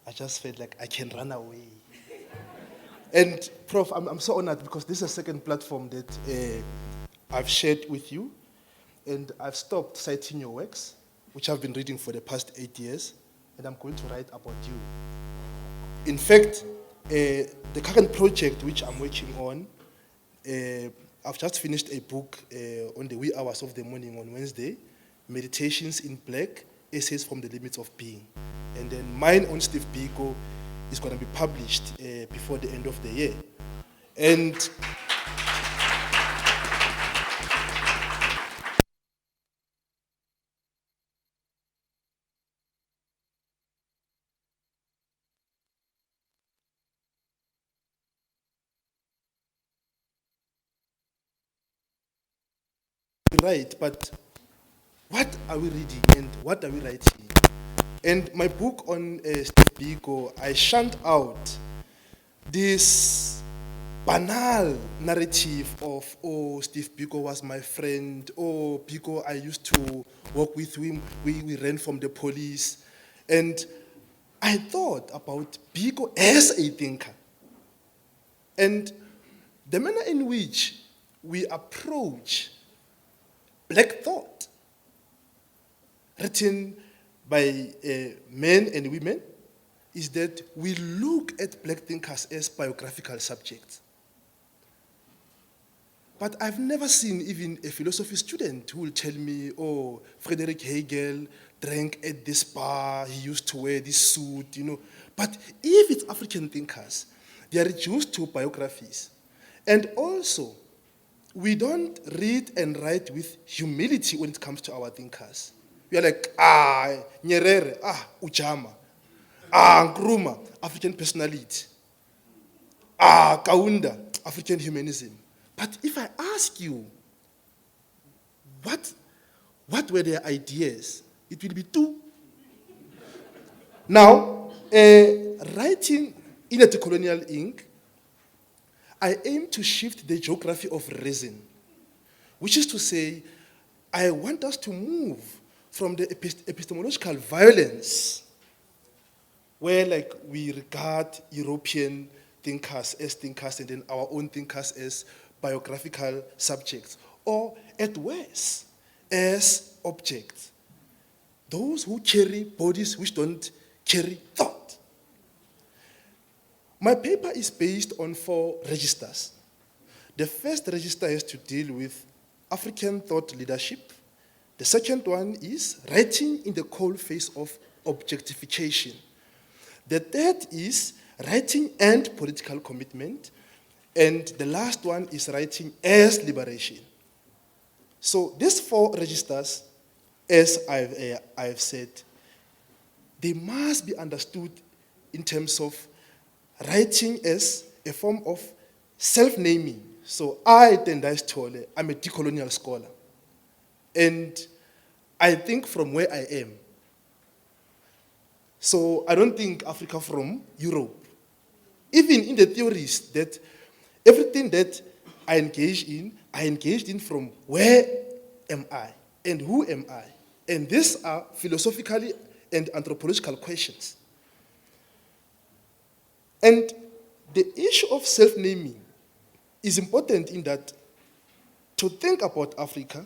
I just felt like I can run away. And Prof, I'm so honored because this is a second platform that I've shared with you, and I've stopped citing your works, which I've been reading for the past 8 years, and I'm going to write about you. In fact, the current project which I'm working on, I've just finished a book on the wee hours of the morning on Wednesday, Meditations in Black, Essays from the Limits of Being. And then mine on Steve Biko is going to be published before the end of the year. And right, but what are we reading and what are we writing? And my book on Steve Biko, I shunned out this banal narrative of, oh, Steve Biko was my friend, oh, Biko, I used to work with him, we ran from the police. And I thought about Biko as a thinker. And the manner in which we approach Black thought, written by men and women, is that we look at Black thinkers as biographical subjects. But I've never seen even a philosophy student who will tell me, oh, Friedrich Hegel drank at this bar, he used to wear this suit, you know. But if it's African thinkers, they are reduced to biographies. And also, we don't read and write with humility when it comes to our thinkers. We are like, Nyerere, Ujama, Nkrumah, African personality, Kaunda, African humanism. But if I ask you, what were their ideas? It will be two. Now, writing in a decolonial ink, I aim to shift the geography of reason, which is to say, I want us to move from the epistemological violence, where like we regard European thinkers as thinkers and then our own thinkers as biographical subjects, or at worst, as objects. Those who carry bodies which don't carry thought. My paper is based on 4 registers. The first register has to deal with African thought leadership. The second one is writing in the cold face of objectification. The third is writing and political commitment. And the last one is writing as liberation. So these 4 registers, as I've said, they must be understood in terms of writing as a form of self-naming. So I, Tendai Sithole, I'm a decolonial scholar. And I think from where I am. So I don't think Africa from Europe. Even in the theories that everything that I engaged in from where am I and who am I? And these are philosophically and anthropological questions. And the issue of self-naming is important in that to think about Africa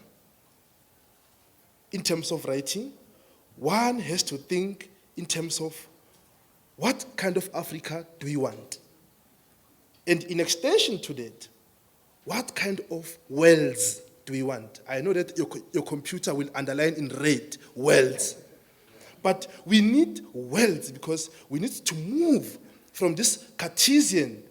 in terms of writing, one has to think in terms of what kind of Africa do we want? And in extension to that, what kind of worlds do we want? I know that your computer will underline in red, worlds. But we need worlds because we need to move from this Cartesian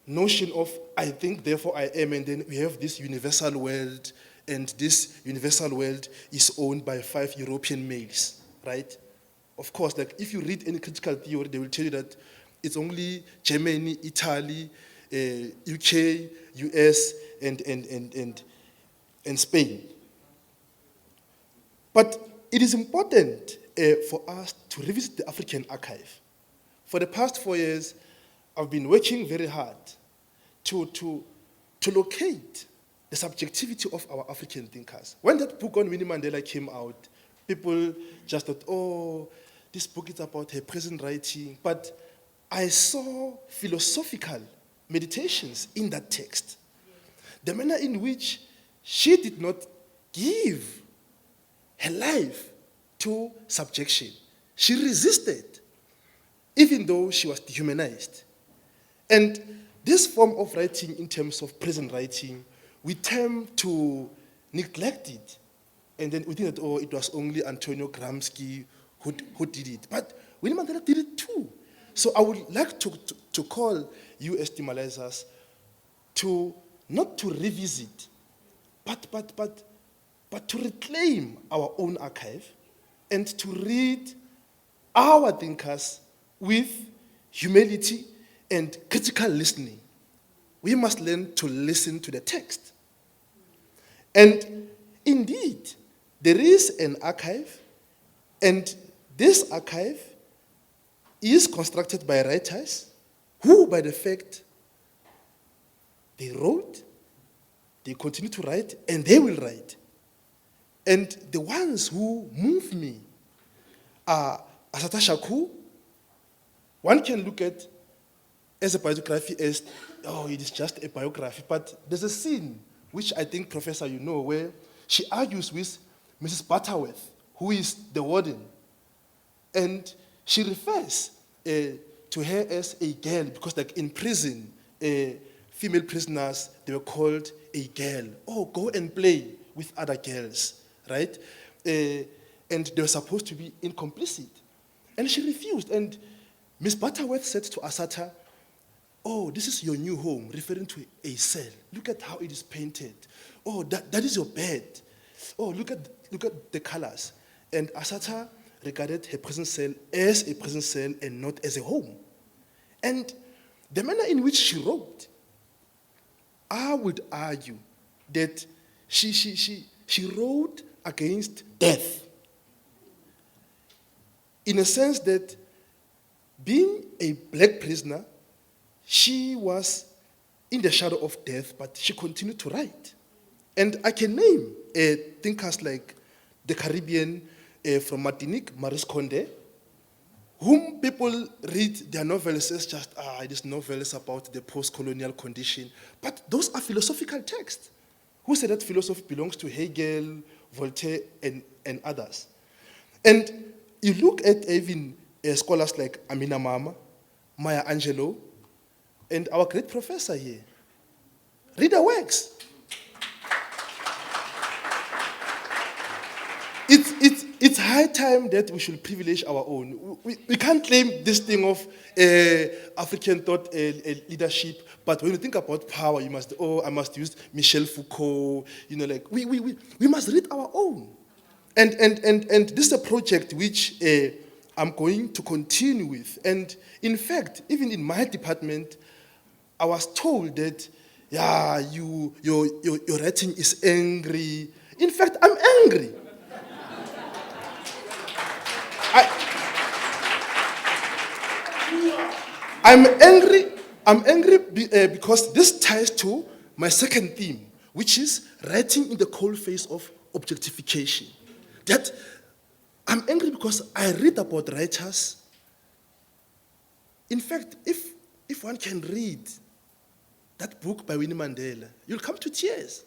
notion of I think, therefore I am, and then we have this universal world, and this universal world is owned by 5 European males, right? Of course, like if you read any critical theory, they will tell you that it's only Germany, Italy, UK, US, and Spain. But it is important for us to revisit the African archive. For the past 4 years, I've been working very hard to locate the subjectivity of our African thinkers. When that book on Winnie Mandela came out, people just thought, oh, this book is about her present writing, but I saw philosophical meditations in that text. The manner in which she did not give her life to subjection. She resisted, even though she was dehumanized. And this form of writing, in terms of present writing, we tend to neglect it. And then we think that, oh, it was only Antonio Gramsci who did it. But Winnie Mandela did it too. So I would like to call you as TMALIzers to not to revisit, but to reclaim our own archive and to read our thinkers with humility and critical listening. We must learn to listen to the text. And indeed, there is an archive, and this archive is constructed by writers who, by the fact, they wrote, they continue to write, and they will write. And the ones who move me are Asata Shaku. One can look at as a biography as, oh, it is just a biography. But there's a scene, which I think, Professor, you know, where she argues with Mrs. Butterworth, who is the warden. And she refers to her as a girl, because like in prison, female prisoners, they were called a girl. Oh, go and play with other girls, right? And they were supposed to be incomplicit. And she refused. And Miss Butterworth said to Asata, oh, this is your new home, referring to a cell. Look at how it is painted. Oh, that is your bed. Oh, look at the colors. And Asata regarded her prison cell as a prison cell and not as a home. And the manner in which she wrote, I would argue that she wrote against death. In a sense that being a black prisoner, she was in the shadow of death, but she continued to write. And I can name thinkers like the Caribbean from Martinique, Maurice Condé, whom people read their novels as just, this novel is about the post-colonial condition. But those are philosophical texts. Who said that philosophy belongs to Hegel, Voltaire, and others? And you look at even scholars like Amina Mama, Maya Angelou, and our great professor here. Read their works. It's high time that we should privilege our own. We can't claim this thing of African thought leadership, but when you think about power, you must, I must use Michel Foucault, we must read our own. And this is a project which I'm going to continue with. And in fact, even in my department, I was told that, your writing is angry. In fact, I'm angry. I'm angry because this ties to my second theme, which is writing in the cold face of objectification. That I'm angry because I read about writers. In fact, if one can read that book by Winnie Mandela, you'll come to tears.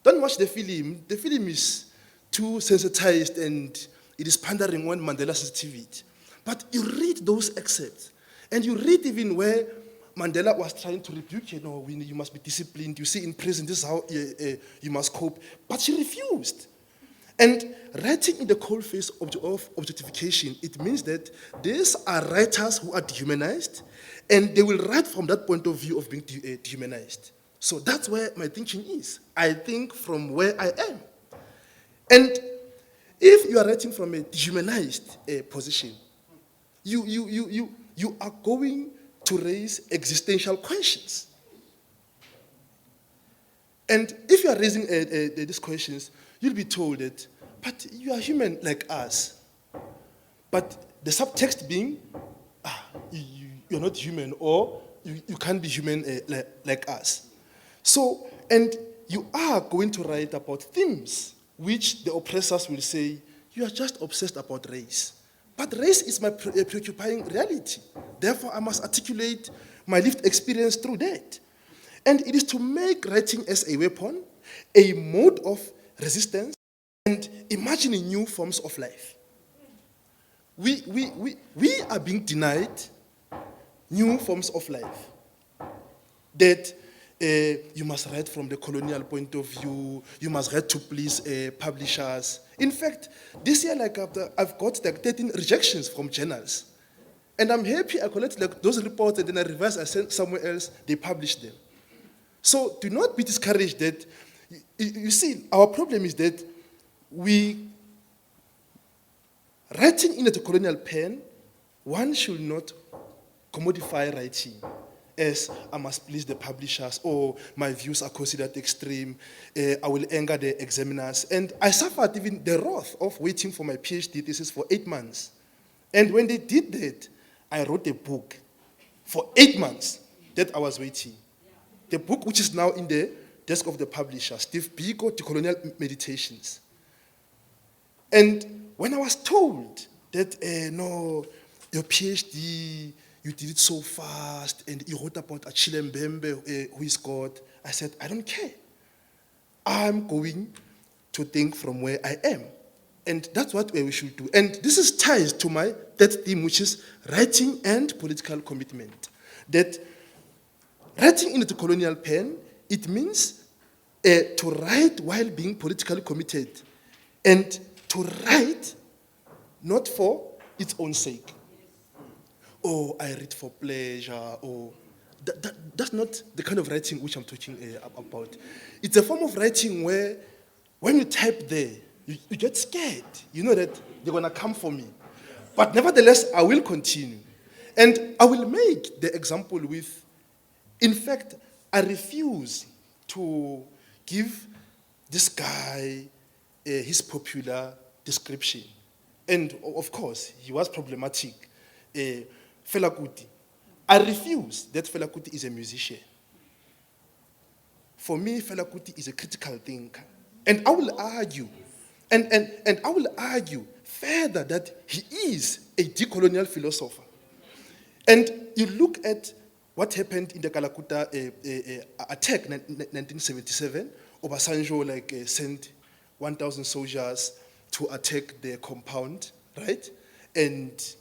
Don't watch the film. The film is too sensitized and it is pandering on Mandela's sensitivity. But you read those excerpts, and you read even where Mandela was trying to rebuke, Winnie, you must be disciplined. You see, in prison, this is how you must cope. But she refused. And writing in the cold face of objectification, it means that these are writers who are dehumanized, and they will write from that point of view of being dehumanized. So that's where my thinking is. I think from where I am. And if you are writing from a dehumanized position, you are going to raise existential questions. And if you are raising these questions, you'll be told that, but you are human like us. But the subtext being, you're not human, or you can't be human like us. So, and you are going to write about themes which the oppressors will say, you are just obsessed about race. But race is my preoccupying reality. Therefore, I must articulate my lived experience through that. And it is to make writing as a weapon, a mode of resistance, and imagining new forms of life. We are being denied new forms of life. That you must write from the colonial point of view, you must write to please publishers. In fact, this year, I've got 13 rejections from journals. And I'm happy I collect those reports and then I revise, I send somewhere else, they publish them. So do not be discouraged that, you see, our problem is that writing in a colonial pen, one should not commodify writing as I must please the publishers, or my views are considered extreme, I will anger the examiners. And I suffered even the wrath of waiting for my PhD thesis for 8 months. And when they did that, I wrote a book for 8 months that I was waiting. The book which is now in the desk of the publisher, Steve Biko, Decolonial Meditations. And when I was told that, no, your PhD, you did it so fast, and you wrote about Achille Mbembe, who is God, I said, I don't care. I'm going to think from where I am. And that's what we should do. And this is ties to my third theme, which is writing and political commitment. That writing in the colonial pen, it means to write while being politically committed, and to write not for its own sake. Oh, I read for pleasure, or that's not the kind of writing which I'm talking about. It's a form of writing where when you type there, you get scared. You know that they're going to come for me. But nevertheless, I will continue. And I will make the example with, in fact, I refuse to give this guy his popular description. And of course, he was problematic. Fela Kuti. I refuse that Fela Kuti is a musician. For me, Fela Kuti is a critical thinker. And I will argue, and I will argue further that he is a decolonial philosopher. And you look at what happened in the Kalakuta attack, 1977, Obasanjo sent 1,000 soldiers to attack the compound, right? And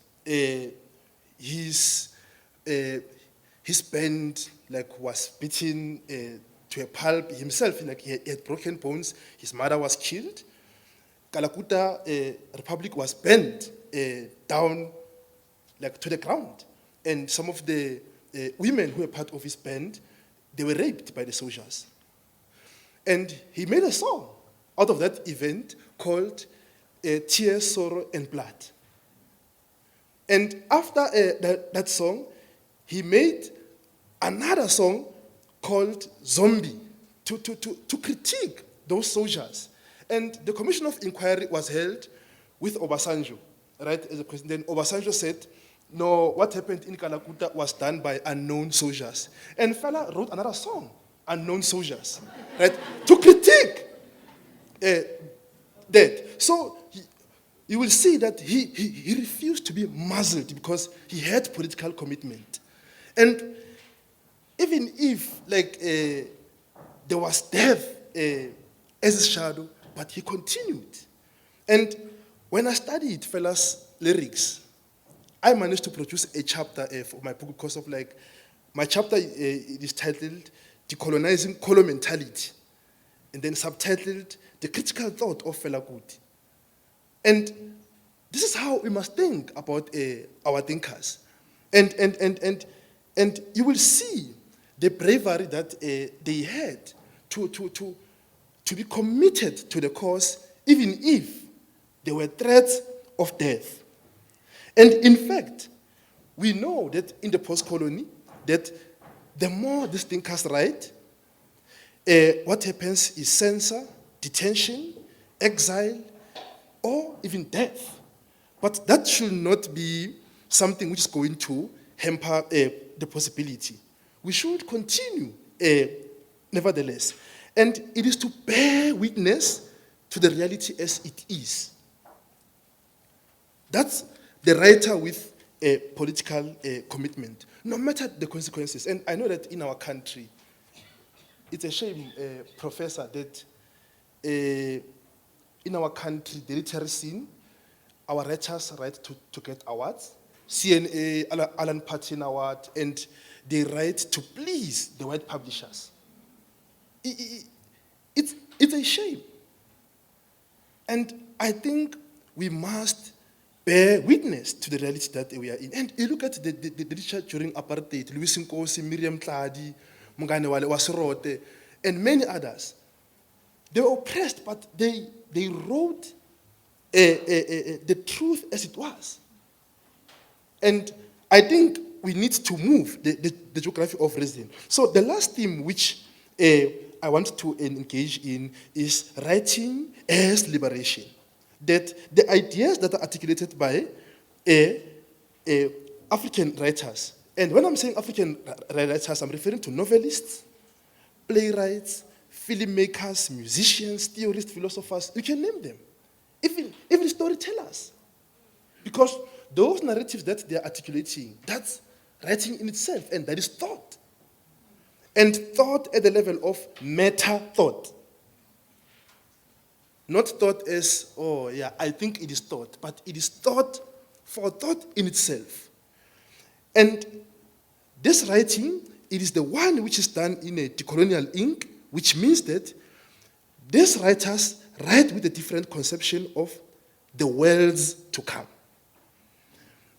his band was beaten to a pulp himself. He had broken bones. His mother was killed. Kalakuta Republic was burned down to the ground, and some of the women who were part of his band, they were raped by the soldiers. And he made a song out of that event called Tears, Sorrow, and Blood. And after that song, he made another song called Zombie to critique those soldiers. And the commission of inquiry was held with Obasanjo, right, as a president. Obasanjo said, no, what happened in Kalakuta was done by unknown soldiers. And Fela wrote another song, Unknown Soldiers, right, to critique that. So you will see that he refused to be muzzled because he had political commitment. And even if there was death as a shadow, but he continued. And when I studied Fela's lyrics, I managed to produce a chapter for my book because of my chapter it is titled Decolonizing Colo Mentality, and then subtitled The Critical Thought of Fela Kuti. And this is how we must think about our thinkers. And you will see the bravery that they had to be committed to the cause, even if there were threats of death. And in fact, we know that in the post-colony, that the more these thinkers write, what happens is censor, detention, exile, or even death. But that should not be something which is going to hamper the possibility. We should continue, nevertheless. And it is to bear witness to the reality as it is. That's the writer with a political commitment, no matter the consequences. And I know that in our country, it's a shame, Professor, that in our country, the literary scene, our writers write to get awards, CNA, Alan Patin Award, and they write to please the white publishers. It's a shame. And I think we must bear witness to the reality that we are in. And you look at the literature during apartheid, Louis Nkosi, Miriam Tladi, Mungane Wale Wasirote, and many others. They were oppressed, but they wrote the truth as it was. And I think we need to move the geography of reason. So the last theme which I want to engage in is writing as liberation. That the ideas that are articulated by African writers, and when I'm saying African writers, I'm referring to novelists, playwrights, filmmakers, musicians, theorists, philosophers, you can name them. Even storytellers. Because those narratives that they are articulating, that's writing in itself, and that is thought. And thought at the level of meta-thought. Not thought as, oh yeah, I think it is thought, but it is thought for thought in itself. And this writing, it is the one which is done in a decolonial ink, which means that these writers write with a different conception of the worlds to come.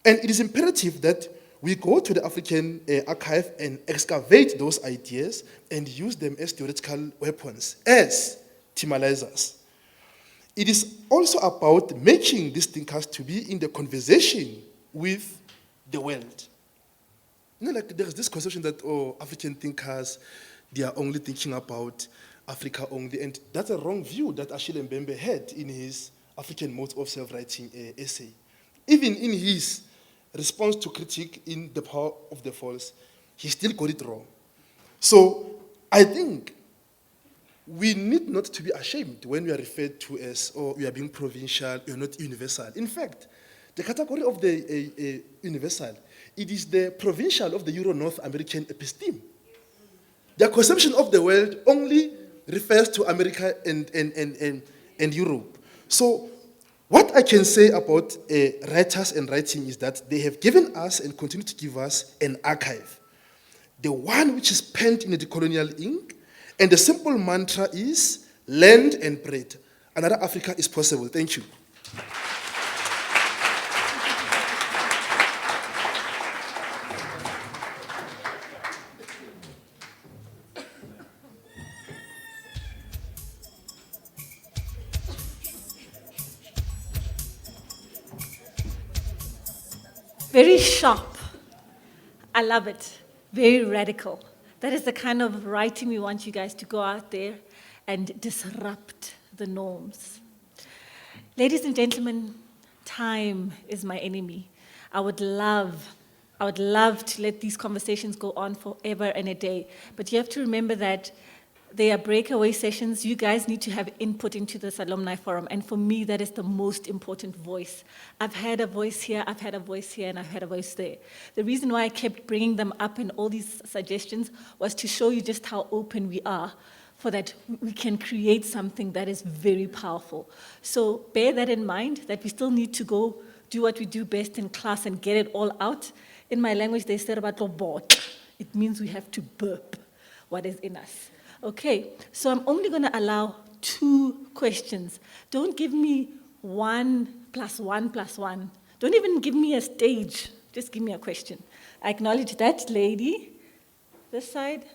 And it is imperative that we go to the African archive and excavate those ideas and use them as theoretical weapons, as TMALizers. It is also about making these thinkers to be in the conversation with the world. You know, like there's this conception that, oh, African thinkers, they are only thinking about Africa only, and that's a wrong view that Achille Mbembe had in his African Modes of Self-Writing essay. Even in his response to critique in The Power of the False, he still got it wrong. So I think we need not to be ashamed when we are referred to as, oh, we are being provincial, we are not universal. In fact, the category of the universal, it is the provincial of the Euro-North American episteme. Their conception of the world only refers to America and Europe. So what I can say about writers and writing is that they have given us and continue to give us an archive. The one which is penned in a decolonial ink, and the simple mantra is land and bread. Another Africa is possible. Thank you. Very sharp. I love it. Very radical. That is the kind of writing we want you guys to go out there and disrupt the norms. Ladies and gentlemen, time is my enemy. I would love to let these conversations go on forever and a day. But you have to remember that they are breakaway sessions. You guys need to have input into this alumni forum. And for me, that is the most important voice. I've had a voice here, I've had a voice here, and I've had a voice there. The reason why I kept bringing them up in all these suggestions was to show you just how open we are for that we can create something that is very powerful. So bear that in mind, that we still need to go do what we do best in class and get it all out. In my language, they said about robot. It means we have to burp what is in us. Okay, so I'm only going to allow 2 questions. Don't give me 1 + 1 + 1. Don't even give me a stage. Just give me a question. I acknowledge that lady. This side.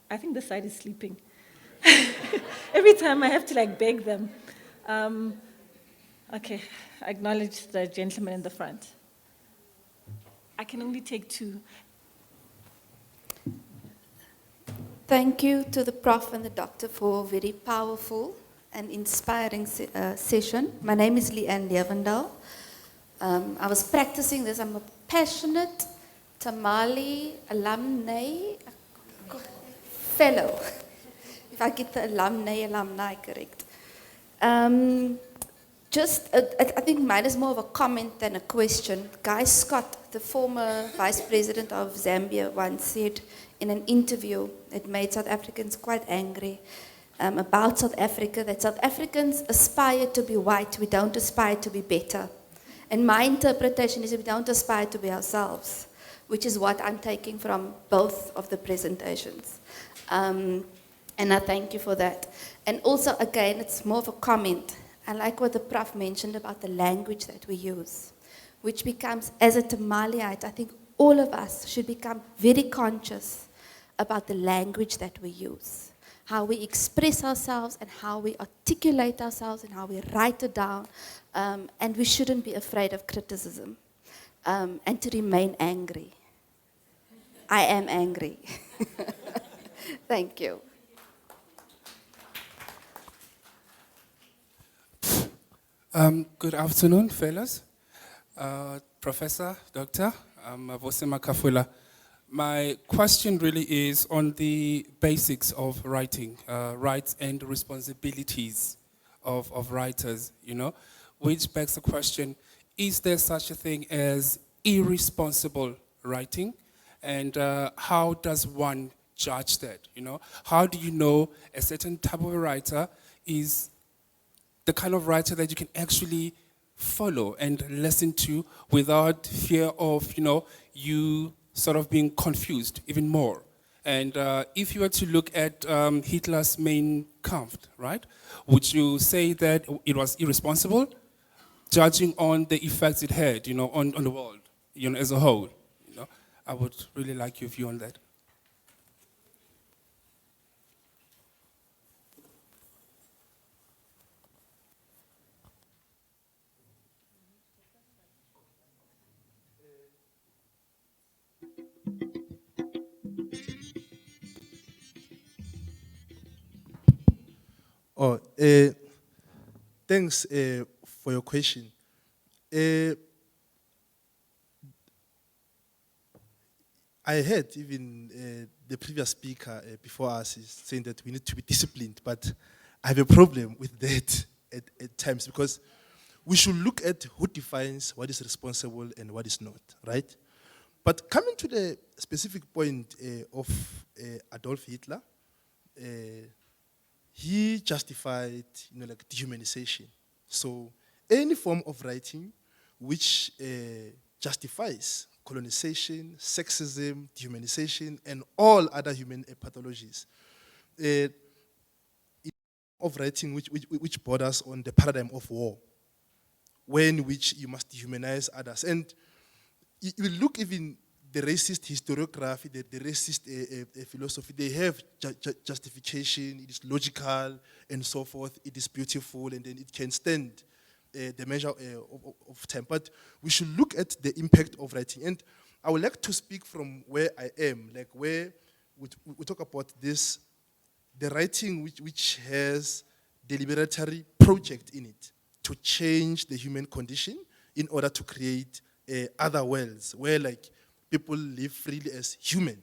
I think this side is sleeping. Every time I have to beg them. Okay, I acknowledge the gentleman in the front. I can only take 2. Thank you to the Prof and the Doctor for a very powerful and inspiring session. My name is Leanne Levendal. I was practicing this. I'm a passionate TMALI alumni fellow, if I get the alumni correct. I think mine is more of a comment than a question. Guy Scott, the former vice president of Zambia, once said in an interview that made South Africans quite angry about South Africa, that South Africans aspire to be white, we don't aspire to be better. And my interpretation is that we don't aspire to be ourselves, which is what I'm taking from both of the presentations. And I thank you for that. And also, again, it's more of a comment. I like what the Prof mentioned about the language that we use, which becomes, as a TMALIite, I think all of us should become very conscious about the language that we use, how we express ourselves and how we articulate ourselves and how we write it down. And we shouldn't be afraid of criticism and to remain angry. I am angry. Thank you. Good afternoon, fellas. Professor, Doctor, Vose Makafula. My question really is on the basics of writing, rights and responsibilities of writers, you know, which begs the question, is there such a thing as irresponsible writing? And how does one judge that, you know? How do you know a certain type of a writer is the kind of writer that you can actually follow and listen to without fear of, you know, you sort of being confused even more? And if you were to look at Hitler's Mein Kampf, right, would you say that it was irresponsible, judging on the effects it had, you know, on the world, you know, as a whole? You know, I would really like your view on that. Oh, thanks for your question. I heard even the previous speaker before us is saying that we need to be disciplined, but I have a problem with that at times, because we should look at who defines what is responsible and what is not, right? But coming to the specific point of Adolf Hitler, he justified, you know, like dehumanization. So any form of writing which justifies colonization, sexism, dehumanization, and all other human pathologies, of writing which borders on the paradigm of war, when which you must dehumanize others. And you look even the racist historiography, the racist philosophy, they have justification, it is logical and so forth, it is beautiful, and then it can stand the measure of time. But we should look at the impact of writing. And I would like to speak from where I am, like where we talk about this, the writing which has the liberatory project in it to change the human condition in order to create other worlds where like people live freely as human,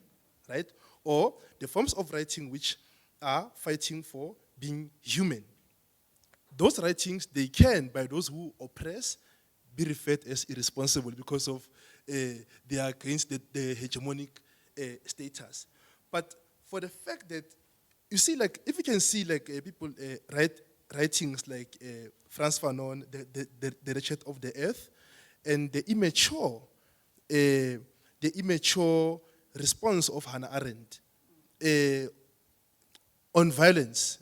right? Or the forms of writing which are fighting for being human. Those writings, they can, by those who oppress, be referred as irresponsible because of they are against the hegemonic status. But for the fact that, you see, like, if you can see, like, people write writings like Frantz Fanon, the Wretched of the Earth, and the immature response of Hannah Arendt on violence,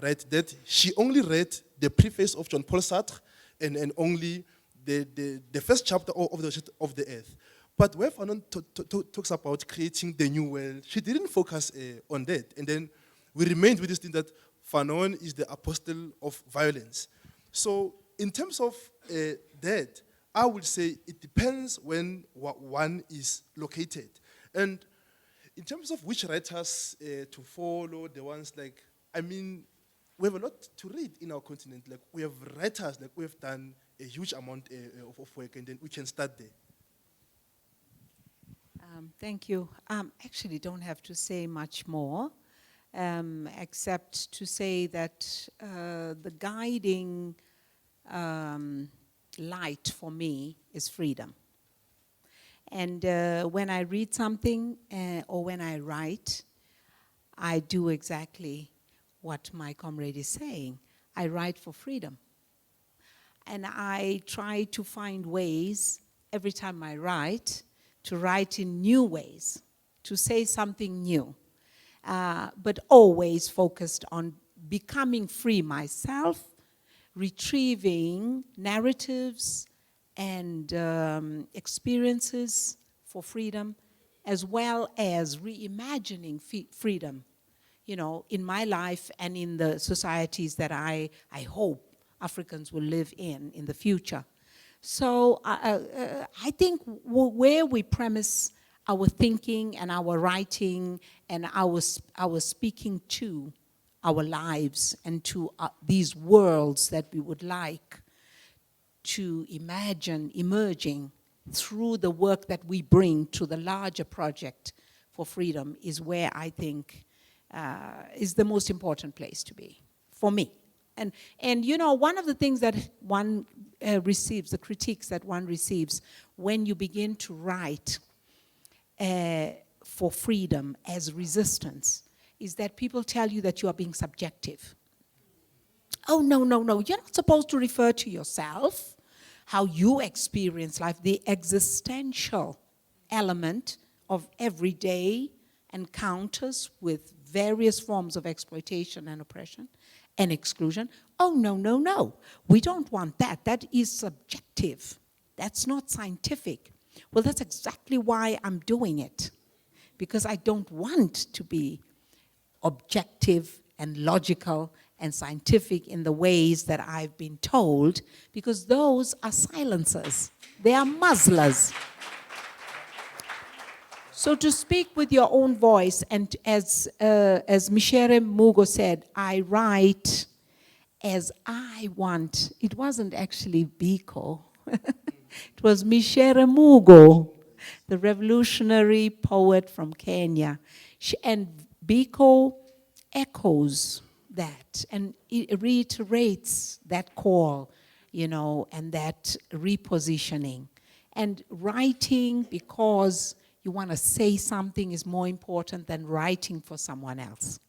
right? That she only read the preface of Jean Paul Sartre and only the first chapter of the Earth. But where Fanon talks about creating the new world, she didn't focus on that. And then we remained with this thing that Fanon is the apostle of violence. So in terms of that, I would say it depends when one is located. And in terms of which writers to follow, the ones like, I mean, we have a lot to read in our continent. Like, we have writers, like, we have done a huge amount of work, and then we can start there. Thank you. Actually don't have to say much more, except to say that the guiding light for me is freedom. And when I read something or when I write, I do exactly what my comrade is saying. I write for freedom. And I try to find ways, every time I write, to write in new ways, to say something new, but always focused on becoming free myself, retrieving narratives and experiences for freedom, as well as reimagining freedom, you know, in my life and in the societies that I hope Africans will live in the future. So I think where we premise our thinking and our writing and our speaking to our lives and to these worlds that we would like to imagine emerging through the work that we bring to the larger project for freedom is where I think is the most important place to be, for me. And you know, one of the things that one receives, the critiques that one receives when you begin to write for freedom as resistance is that people tell you that you are being subjective. Oh, no, no, no, you're not supposed to refer to yourself, how you experience life, the existential element of everyday encounters with various forms of exploitation and oppression and exclusion. Oh, no, no, no. We don't want that. That is subjective. That's not scientific. Well, that's exactly why I'm doing it. Because I don't want to be objective and logical and scientific in the ways that I've been told, because those are silencers. They are muzzlers. So to speak with your own voice, and as Michere Mugo said, I write as I want. It wasn't actually Biko. It was Michere Mugo, the revolutionary poet from Kenya. And Biko echoes that and it reiterates that call, you know, and that repositioning. And writing because you want to say something is more important than writing for someone else.